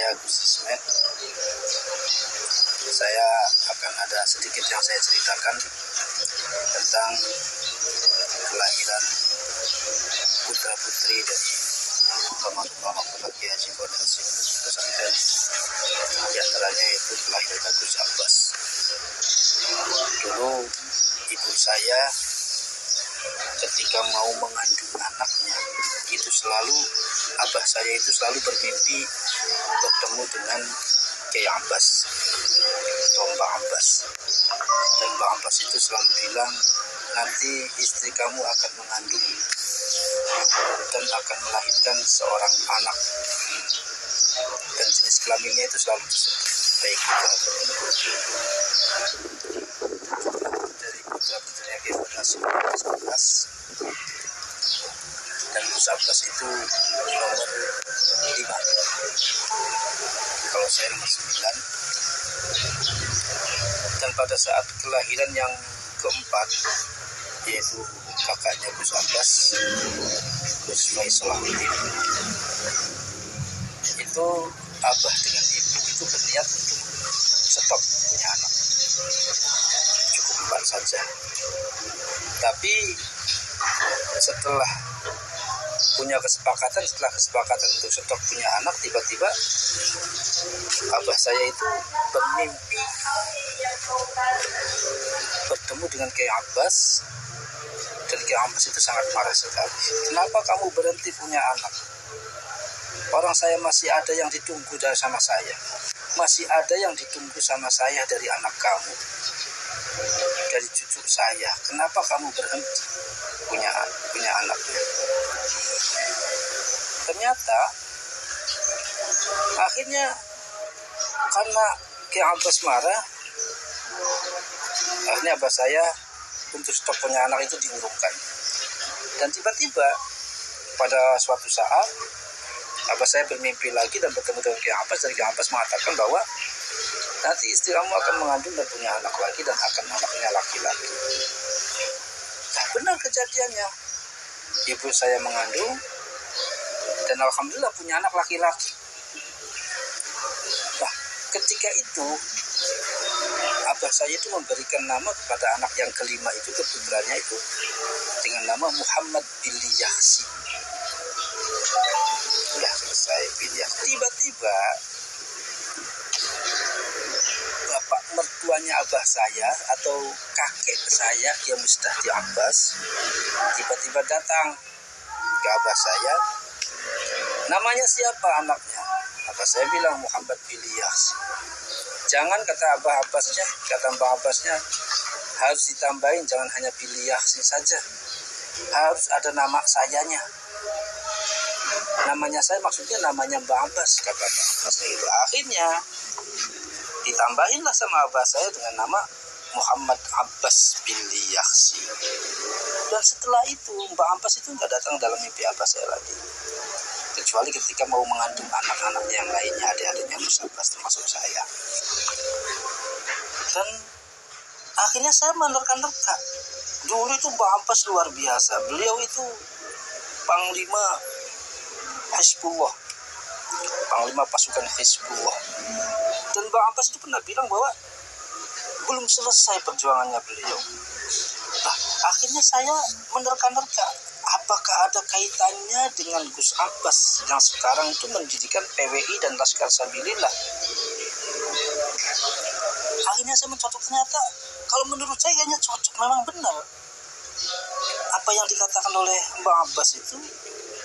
saya Gus Ismet. Saya akan ada sedikit yang saya ceritakan tentang kelahiran putra-putri dari pondok Kiai Haji Qasim pesantren. Di antaranya itu kelahiran Gus Abbas. Dulu ibu saya ketika mau mengandung anaknya itu selalu, abah saya itu selalu bermimpi bertemu dengan Kiai Abbas atau Mbak Abbas, dan Mbak Abbas itu selalu bilang, nanti istri kamu akan mengandung dan akan melahirkan seorang anak, dan jenis kelaminnya itu selalu disebut baik dari putra-putrinya Kiai Qasim 11, dan Gus Abbas itu nomor 5, kalau saya nomor 9. Dan pada saat kelahiran yang keempat, yaitu kakaknya Gus Abbas, Gus Faisalahuddin, itu abah dengan ibu itu berniat untuk stop punya anak, cukup 4 saja. Tapi setelah kesepakatan untuk stop punya anak, tiba-tiba abah saya itu bermimpi bertemu dengan Kiai Abbas, dan Kiai Abbas itu sangat marah sekali. Kenapa kamu berhenti punya anak? Orang saya masih ada yang ditunggu sama saya, masih ada yang ditunggu sama saya dari anak kamu, dari cucu saya. Kenapa kamu berhenti punya anaknya? Ternyata akhirnya karena Kiai Abbas marah, akhirnya abah saya untuk stop punya anak itu diurungkan. Dan tiba-tiba pada suatu saat abah saya bermimpi lagi dan bertemu dengan Kiai Abbas, dan Kiai Abbas mengatakan bahwa nanti istri kamu akan mengandung dan punya anak lagi, dan akan anaknya laki-laki. Nah, benar kejadiannya, ibu saya mengandung dan alhamdulillah punya anak laki-laki. Nah, ketika itu abah saya itu memberikan nama kepada anak yang kelima itu, keputranya itu, dengan nama Muhammad bin Yasin. Sudah selesai pilihan. Tiba-tiba bapak mertuanya abah saya atau kakek saya, yang Mustahdi Abbas, tiba-tiba datang ke abah saya. Namanya siapa anaknya? Abah saya bilang Muhammad bin Yasin. Jangan, kata Abah Abbasnya, kata Mbak Abbasnya, harus ditambahin, jangan hanya pilih Yasin saja, harus ada nama sayanya. Namanya saya maksudnya namanya Mbak Abbas, kata Mbak Abbasnya itu. Akhirnya ditambahinlah sama Abah saya dengan nama Muhammad Abbas bin Yasin. Dan setelah itu Mbak Abbas itu nggak datang dalam mimpi Abah saya lagi, kecuali ketika mau mengandung anak-anak yang lainnya, adik-adiknya Gus Abbas termasuk saya. Dan akhirnya saya menerka-nerka. Dulu itu Mbak Abbas luar biasa. Beliau itu panglima Hizbullah, panglima pasukan Hizbullah. Dan Mbak Abbas itu pernah bilang bahwa belum selesai perjuangannya beliau. Nah, akhirnya saya menerka-nerka, apakah ada kaitannya dengan Gus Abbas yang sekarang itu mendirikan PWI dan Laskar Sabilillah? Akhirnya saya mencatat, ternyata kalau menurut saya kayaknya cocok, memang benar apa yang dikatakan oleh Mbak Abbas itu,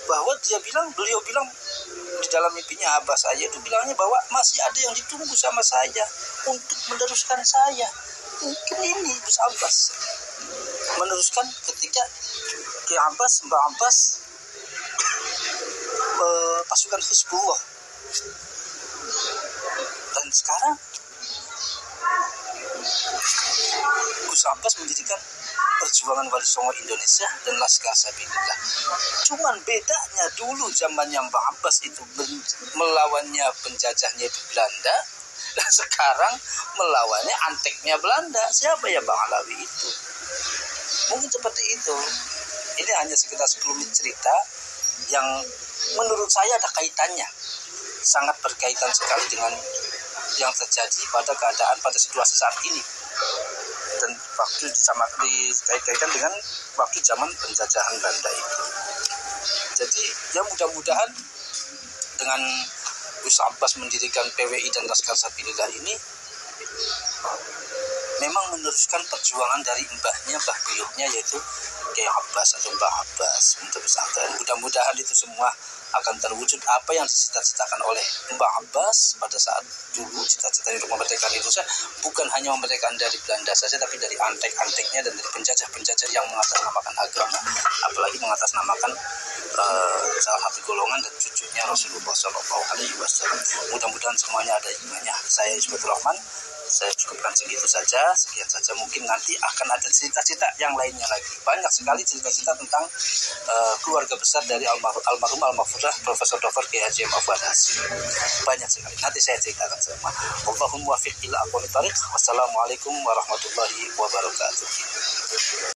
bahwa beliau bilang di dalam mimpinya Abah saya itu bilangnya bahwa masih ada yang ditunggu sama saya untuk meneruskan saya. Mungkin ini Gus Abbas meneruskan ketika Kiai Abbas, Mbak Abbas, pasukan Hizbullah. Dan sekarang Gus Abbas mendirikan Perjuangan Wali Songo Indonesia dan Laskar Sabilillah. Cuman bedanya dulu zamannya Mbak Abbas itu melawannya penjajahnya Belanda, dan sekarang melawannya anteknya Belanda. Siapa ya Bang Alawi itu? Mungkin seperti itu. Ini hanya sekedar 10 menit cerita yang menurut saya ada kaitannya sangat berkaitan sekali dengan yang terjadi pada keadaan pada situasi saat ini, dan waktu dikait-kaitkan dengan waktu zaman penjajahan Belanda itu. Jadi ya mudah-mudahan dengan Gus Abbas mendirikan PWI dan Laskar Sabilillah ini memang meneruskan perjuangan dari mbah buyutnya, yaitu Kiai Abbas atau Mbah Abbas untuk pesantren. Mudah-mudahan itu semua akan terwujud apa yang dicita-citakan oleh Mbah Abbas pada saat dulu, cita-cita untuk memerdekakan Indonesia, bukan hanya memerdekakan dari Belanda saja, tapi dari antek-anteknya dan dari penjajah-penjajah yang mengatasnamakan agama, apalagi mengatasnamakan salah satu golongan dan cucunya Rasulullah SAW. Mudah-mudahan semuanya ada hikmahnya. Saya Hizbatul Rahman, saya cukupkan segitu saja, sekian saja. Mungkin nanti akan ada cerita-cerita yang lainnya lagi. Banyak sekali cerita-cerita tentang keluarga besar dari almarhum al-maghfurah Profesor Dr. Kiai Haji M. Fuad Hashim. Banyak sekali. Nanti saya ceritakan semua. Wallahumma muwaffiq ila aqwamit thariq. Wassalamualaikum warahmatullahi wabarakatuh.